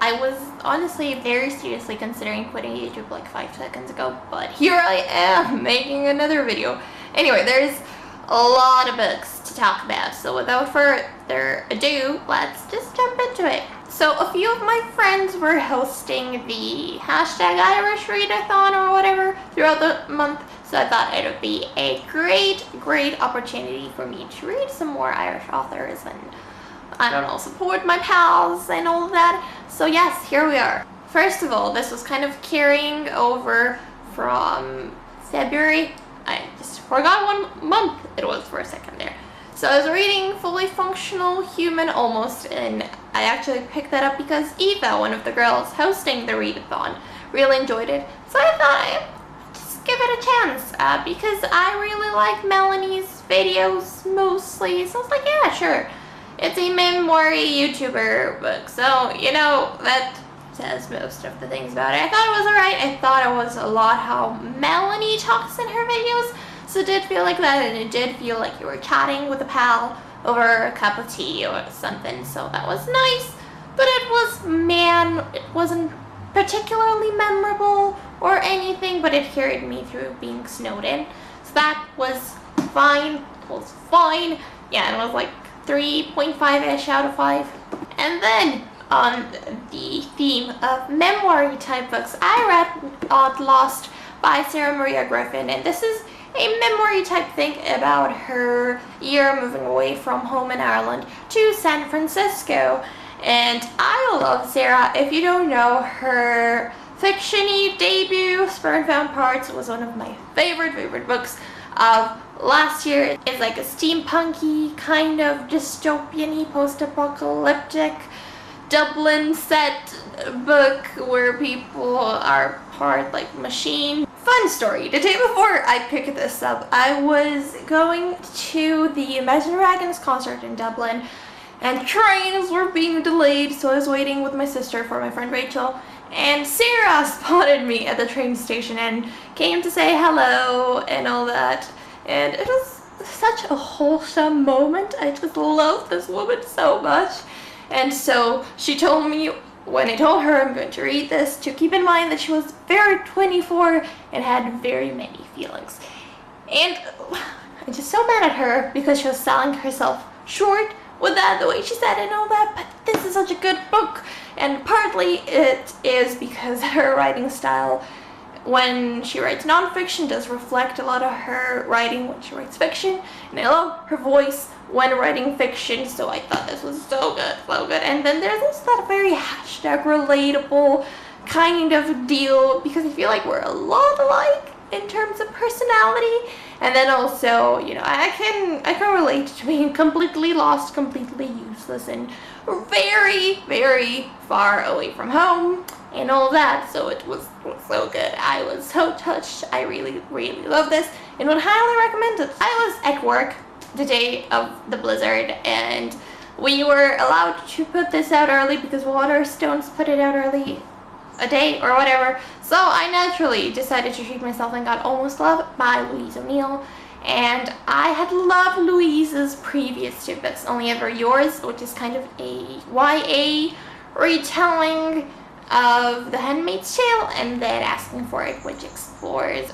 I was honestly very seriously considering quitting YouTube like 5 seconds ago, but here I am making another video. Anyway, there's a lot of books to talk about, so without further ado, let's just jump into it. So a few of my friends were hosting the #Irish Readathon or whatever throughout the month, so I thought it would be a great opportunity for me to read some more Irish authors and, I don't know, support my pals and all that. So yes, here we are. First of all, this was kind of carrying over from February. I just forgot what month it was for a second there. So I was reading Fully Functional Human Almost, and I actually picked that up because Eva, one of the girls hosting the readathon, really enjoyed it. So I thought I'd just give it a chance because I really like Melanie's videos mostly. So I was like, yeah, sure. It's a memoir-y YouTuber book, so, you know, that says most of the things about it. I thought it was alright. I thought it was a lot how Melanie talks in her videos. So it did feel like that, and it did feel like you were chatting with a pal over a cup of tea or something, so that was nice. But it wasn't particularly memorable or anything, but it carried me through being snowed in. So that was fine. Yeah, it was like 3.5-ish out of 5. And then, on the theme of memoir type books, I read Odd Lost by Sarah Maria Griffin, and this is a memoir type thing about her year moving away from home in Ireland to San Francisco. And I love Sarah. If you don't know, her fiction-y debut, Spurned Found Parts, was one of my favorite books of last year. It's like a steampunky, kind of dystopian-y, post-apocalyptic Dublin set book where people are part like machine. Fun story. The day before I picked this up, I was going to the Imagine Dragons concert in Dublin, and trains were being delayed, so I was waiting with my sister for my friend Rachel, and Sarah spotted me at the train station and came to say hello and all that, and it was such a wholesome moment. I just love this woman so much. And so she told me, when I told her I'm going to read this, to keep in mind that she was very 24 and had very many feelings. And I'm just so mad at her because she was selling herself short with that, the way she said and all that, but this is such a good book. And partly it is because her writing style, when she writes nonfiction, does reflect a lot of her writing when she writes fiction. And I love her voice when writing fiction, so I thought this was so good. And then there's also that very #relatable kind of deal, because I feel like we're a lot alike in terms of personality. And then also, you know, I can relate to being completely lost, completely useless, and very far away from home and all that. So it was so good. I was so touched. I really love this and would highly recommend it. I was at work the day of the blizzard, and we were allowed to put this out early because Waterstones put it out early a day or whatever. So I naturally decided to treat myself and got Almost Love by Louise O'Neill. And I had loved Louise's previous 2 books, Only Ever Yours, which is kind of a YA retelling of The Handmaid's Tale, and then Asking for It, which explores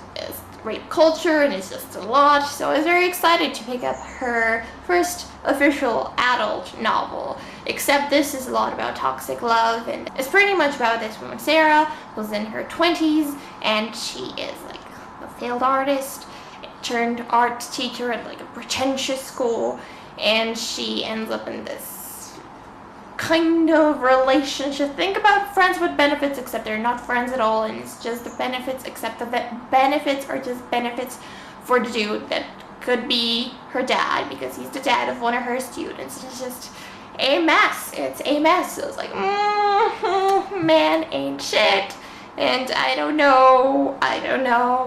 rape culture, and it's just a lot. So I was very excited to pick up her first official adult novel, except this is a lot about toxic love, and it's pretty much about this woman. Sarah was in her 20s, and she is like a failed artist turned art teacher at like a pretentious school, and she ends up in this kind of relationship. Think about friends with benefits, except they're not friends at all, and it's just the benefits, except the benefits are just benefits for the dude that could be her dad, because he's the dad of one of her students. It's just a mess. It's a mess. So it's like, man ain't shit. And I don't know,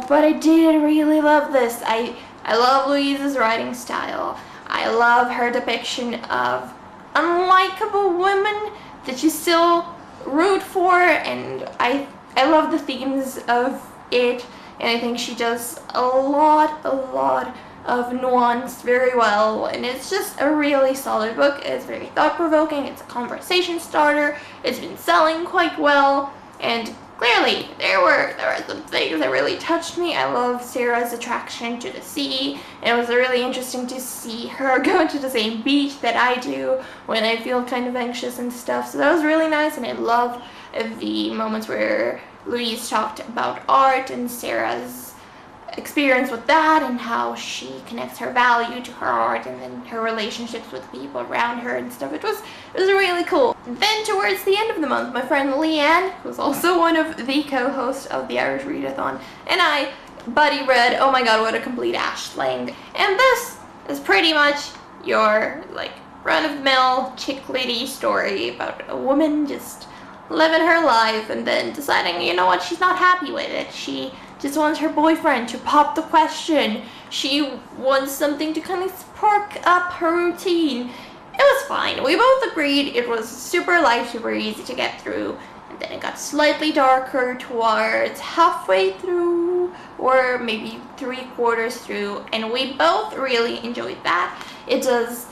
but I did really love this. I love Louise's writing style. I love her depiction of unlikable women that you still root for, and I love the themes of it, and I think she does a lot of nuance very well, and it's just a really solid book. It's very thought-provoking, it's a conversation starter, it's been selling quite well, and clearly there were some things that really touched me. I love Sarah's attraction to the sea, and it was really interesting to see her go to the same beach that I do when I feel kind of anxious and stuff, so that was really nice. And I love the moments where Louise talked about art and Sarah's experience with that and how she connects her value to her art and then her relationships with people around her and stuff. It was really cool. Then towards the end of the month, my friend Leanne, who's also one of the co-hosts of the Irish Readathon, and I buddy read Oh My God, What a Complete Ashland. And this is pretty much your like run-of-the-mill chick lady story about a woman just living her life and then deciding, you know what, she's not happy with it. She just wants her boyfriend to pop the question. She wants something to kind of spark up her routine. It was fine. We both agreed it was super light, super easy to get through. And then it got slightly darker towards halfway through, or maybe 3/4 through, and we both really enjoyed that. It does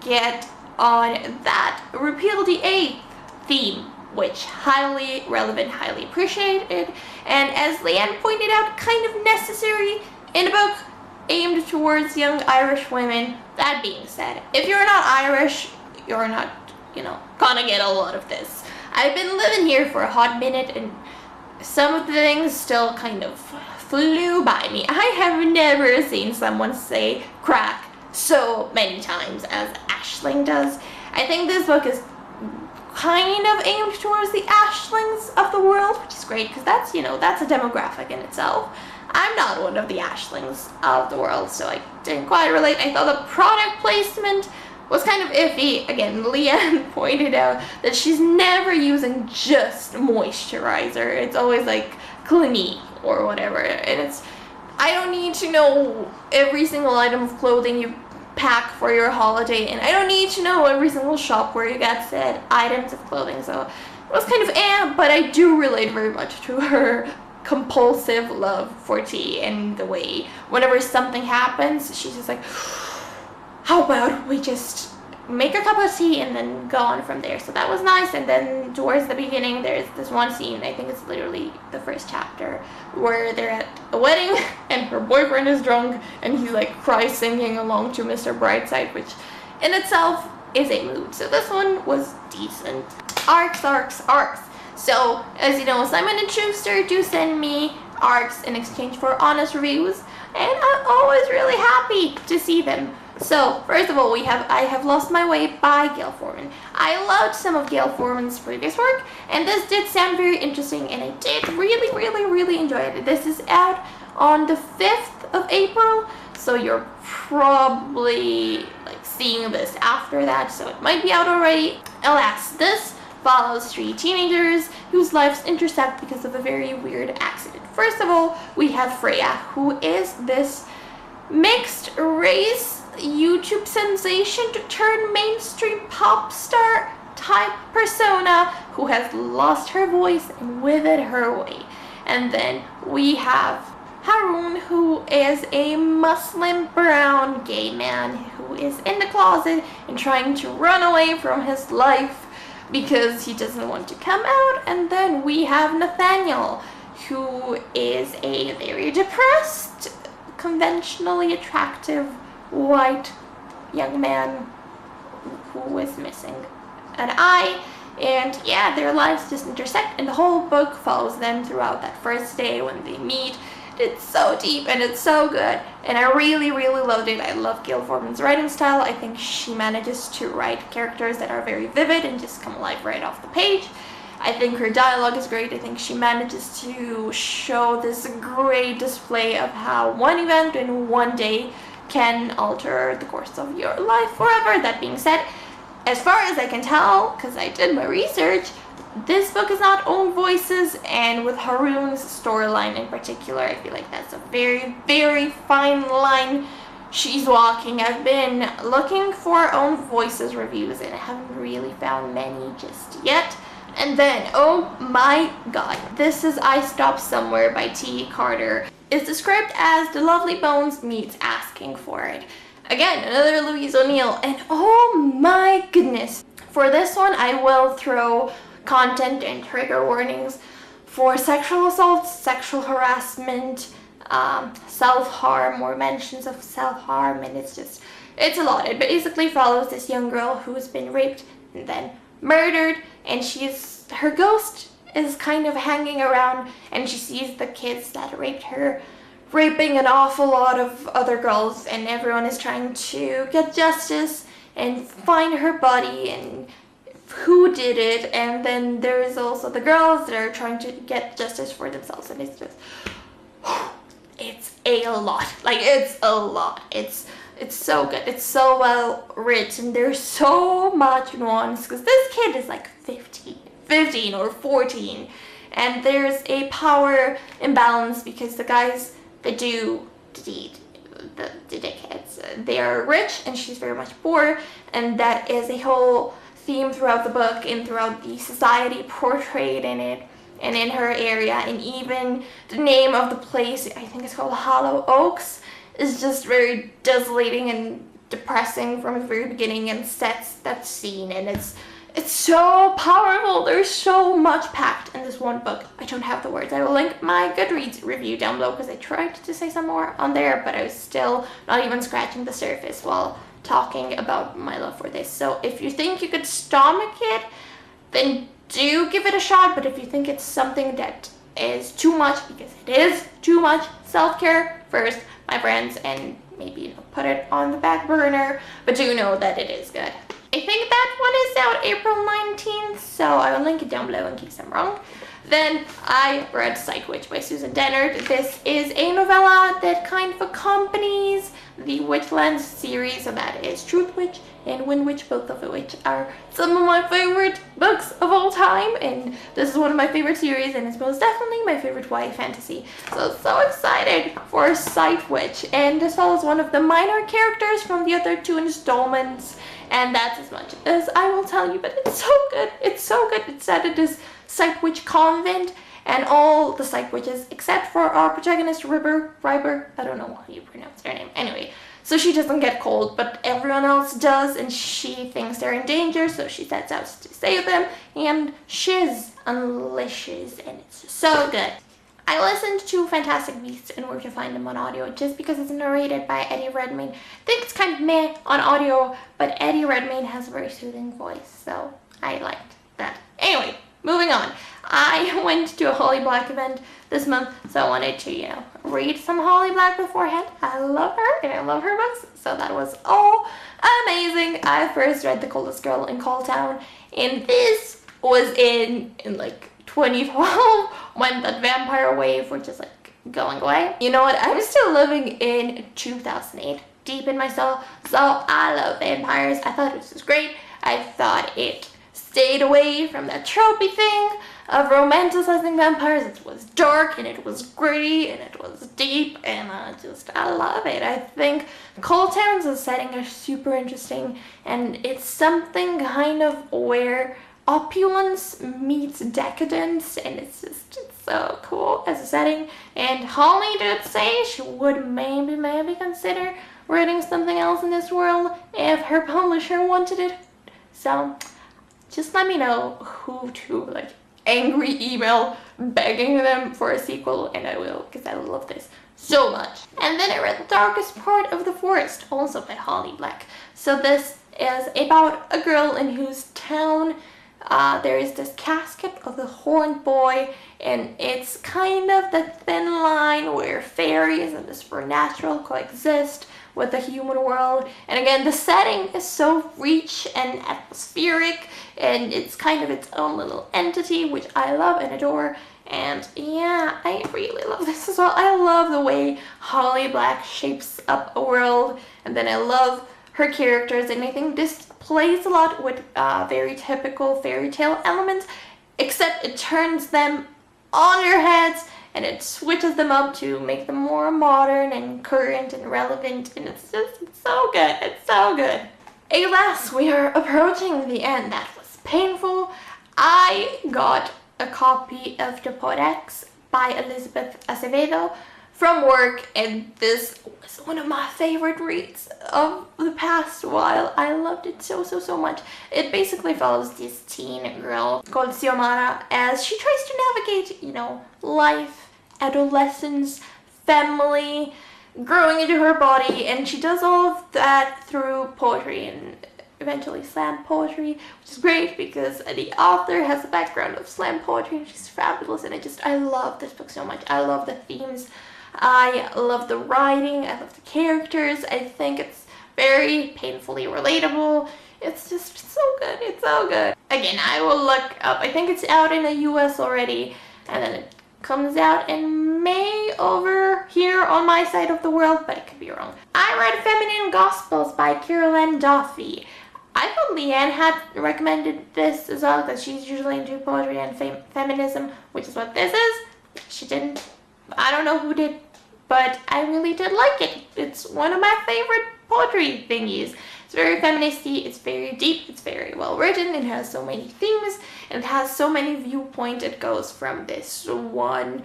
get on that Repeal the 8th theme, which highly relevant, highly appreciated, and as Leanne pointed out, kind of necessary in a book aimed towards young Irish women. That being said, if you're not Irish, you're not, gonna get a lot of this. I've been living here for a hot minute, and some of the things still kind of flew by me. I have never seen someone say crack so many times as Aisling does. I think this book is kind of aimed towards the Aislings of the world, which is great because that's, that's a demographic in itself. I'm not one of the Aislings of the world, so I didn't quite relate. I thought the product placement was kind of iffy. Again, Leanne pointed out that she's never using just moisturizer. It's always like Clinique or whatever, and I don't need to know every single item of clothing you pack for your holiday, and I don't need to know every single shop where you get said items of clothing, so it was kind of but I do relate very much to her compulsive love for tea and the way whenever something happens, she's just like, how about we just make a cup of tea and then go on from there. So that was nice. And then towards the beginning, there's this one scene, I think it's literally the first chapter, where they're at a wedding and her boyfriend is drunk and he's like cry singing along to Mr. Brightside, which in itself is a mood. So this one was decent. Arcs. So as you know, Simon & Schuster do send me arcs in exchange for honest reviews, and I'm always really happy to see them. So, first of all, I Have Lost My Way by Gail Forman. I loved some of Gail Forman's previous work, and this did sound very interesting, and I did really enjoy it. This is out on the 5th of April, so you're probably like seeing this after that, so it might be out already. Alas, this follows 3 teenagers whose lives intersect because of a very weird accident. First of all, we have Freya, who is this mixed race YouTube sensation to turn mainstream pop star type persona who has lost her voice and withered her way. And then we have Haroon, who is a Muslim brown gay man who is in the closet and trying to run away from his life because he doesn't want to come out. And then we have Nathaniel, who is a very depressed, conventionally attractive white young man who is missing an eye, and yeah, their lives just intersect, and the whole book follows them throughout that first day when they meet. It's so deep and it's so good, and I really loved it. I love Gail Forman's writing style. I think she manages to write characters that are very vivid and just come alive right off the page. I think her dialogue is great. I think she manages to show this great display of how one event in one day can alter the course of your life forever. That being said, as far as I can tell, because I did my research, this book is not own voices, and with Haroon's storyline in particular, I feel like that's a very fine line she's walking. I've been looking for own voices reviews and I haven't really found many just yet. And then, oh my god, this is I Stop Somewhere by T. Carter. is described as The Lovely Bones meets Asking for It. Again, another Louise O'Neill, and oh my goodness. For this one, I will throw content and trigger warnings for sexual assault, sexual harassment, self-harm, or mentions of self-harm, and it's a lot. It basically follows this young girl who's been raped and then murdered, and her ghost is kind of hanging around, and she sees the kids that raped her raping an awful lot of other girls, and everyone is trying to get justice and find her body and who did it. And then there's also the girls that are trying to get justice for themselves, and it's just it's a lot. Like, it's a lot. It's so good. It's so well written. There's so much nuance because this kid is like 15 or 14, and there's a power imbalance because the guys that do the deed, the dickheads, they are rich and she's very much poor, and that is a whole theme throughout the book and throughout the society portrayed in it and in her area. And even the name of the place, I think it's called Hollow Oaks, is just very desolating and depressing from the very beginning, and sets that scene, and it's so powerful. There's so much packed in this one book. I don't have the words. I will link my Goodreads review down below because I tried to say some more on there, but I was still not even scratching the surface while talking about my love for this. So if you think you could stomach it, then do give it a shot. But if you think it's something that is too much, because it is too much, self-care first, my friends, and maybe put it on the back burner, but do know that it is good. I think that one is out April 19th, so I will link it down below in case I'm wrong. Then I read Sight Witch by Susan Dennard. This is a novella that kind of accompanies the Witchlands series, so that is Truth Witch and Wind Witch, both of which are some of my favorite books of all time, and this is one of my favorite series, and it's most definitely my favorite YA fantasy. So excited for Sight Witch, and this follows one of the minor characters from the other two installments, and that's as much as I will tell you, but it's so good. It's so good. It's set at this Sight Witch convent, and all the Sight Witches, except for our protagonist, Riber, I don't know how you pronounce her name. Anyway, so she doesn't get cold, but everyone else does, and she thinks they're in danger, so she sets out to save them, and shiz unleashes, and it's so good. I listened to Fantastic Beasts and Where to Find Them on audio just because it's narrated by Eddie Redmayne. I think it's kind of meh on audio, but Eddie Redmayne has a very soothing voice, so I liked that. Anyway, moving on. I went to a Holly Black event this month, so I wanted to, read some Holly Black beforehand. I love her, and I love her books, so that was all amazing. I first read The Coldest Girl in Coldtown, and this was in like 2012 when that vampire wave was just like going away. You know what? I'm still living in 2008, deep in my soul, so I love vampires. I thought this was great. I thought it stayed away from that tropey thing of romanticizing vampires. It was dark, and it was gritty, and it was deep, and I love it. I think Coldtown's setting are super interesting, and it's something kind of where opulence meets decadence, and it's so cool as a setting. And Holly did say she would maybe consider writing something else in this world if her publisher wanted it. So just let me know who to angry email begging them for a sequel, and I will, because I love this so much. And then I read The Darkest Part of the Forest, also by Holly Black. So this is about a girl in whose town there is this casket of the horned boy, and it's kind of the thin line where fairies and the supernatural coexist with the human world. And again, the setting is so rich and atmospheric, and it's kind of its own little entity, which I love and adore. And yeah, I really love this as well. I love the way Holly Black shapes up a world, and then I love her characters, and I think this plays a lot with very typical fairy tale elements, except it turns them on their heads, and it switches them up to make them more modern and current and relevant, and it's so good. It's so good. Alas, we are approaching the end. That was painful. I got a copy of The Codex by Elizabeth Acevedo from work, and this was one of my favorite reads of the past while. I loved it so much. It basically follows this teen girl called Xiomara as she tries to navigate, you know, life, adolescence, family, growing into her body, and she does all of that through poetry and eventually slam poetry, which is great because the author has a background of slam poetry and she's fabulous, and I love this book so much. I love the themes, I love the writing, I love the characters. I think it's very painfully relatable. It's just so good. It's so good. Again, I will look up. I think it's out in the US already, and then it comes out in May over here on my side of the world, but it could be wrong. I Read Feminine Gospels by Carol Duffy. I thought Leanne had recommended this as well, because she's usually into poetry and feminism, which is what this is. She didn't. I don't know who did, but I really did like it. It's one of my favorite poetry thingies. It's very feministy, it's very deep, it's very well written, it has so many themes, and it has so many viewpoints. It goes from this one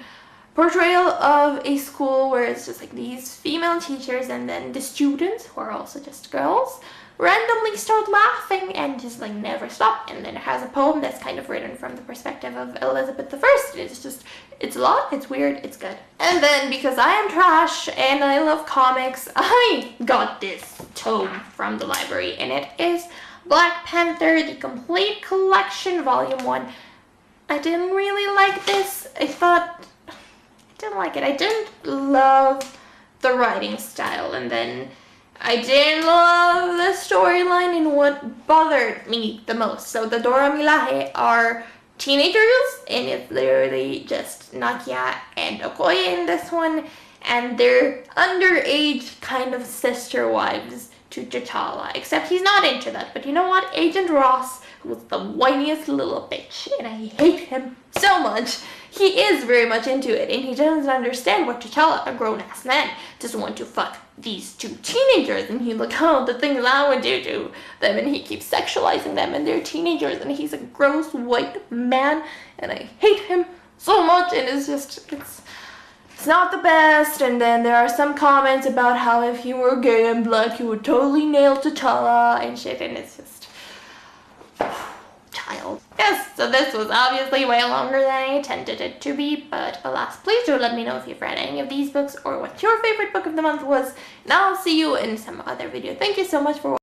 portrayal of a school where it's just like these female teachers and then the students, who are also just girls, randomly start laughing and just like never stop. And then it has a poem that's kind of written from the perspective of Elizabeth I. It's a lot, it's weird, it's good. And then, because I am trash and I love comics, I got this tome from the library, and it is Black Panther, the Complete Collection, Volume 1. I didn't really like this. I didn't like it. I didn't love the writing style, and then I didn't love the storyline and what bothered me the most. So the Dora Milaje are teenagers, and it's literally just Nakia and Okoye in this one, and they're underage kind of sister wives to T'Challa, except he's not into that. But you know what? Agent Ross was the whiniest little bitch, and I hate him so much. He is very much into it, and he doesn't understand what T'Challa, a grown-ass man, doesn't want to fuck these two teenagers, and he like, oh, the things I would do to them, and he keeps sexualizing them, and they're teenagers, and he's a gross white man, and I hate him so much, and it's not the best. And then there are some comments about how if he were gay and black, he would totally nail T'Challa and shit, and it's just child. Yes, so this was obviously way longer than I intended it to be, but alas, please do let me know if you've read any of these books or what your favorite book of the month was, and I'll see you in some other video. Thank you so much for watching.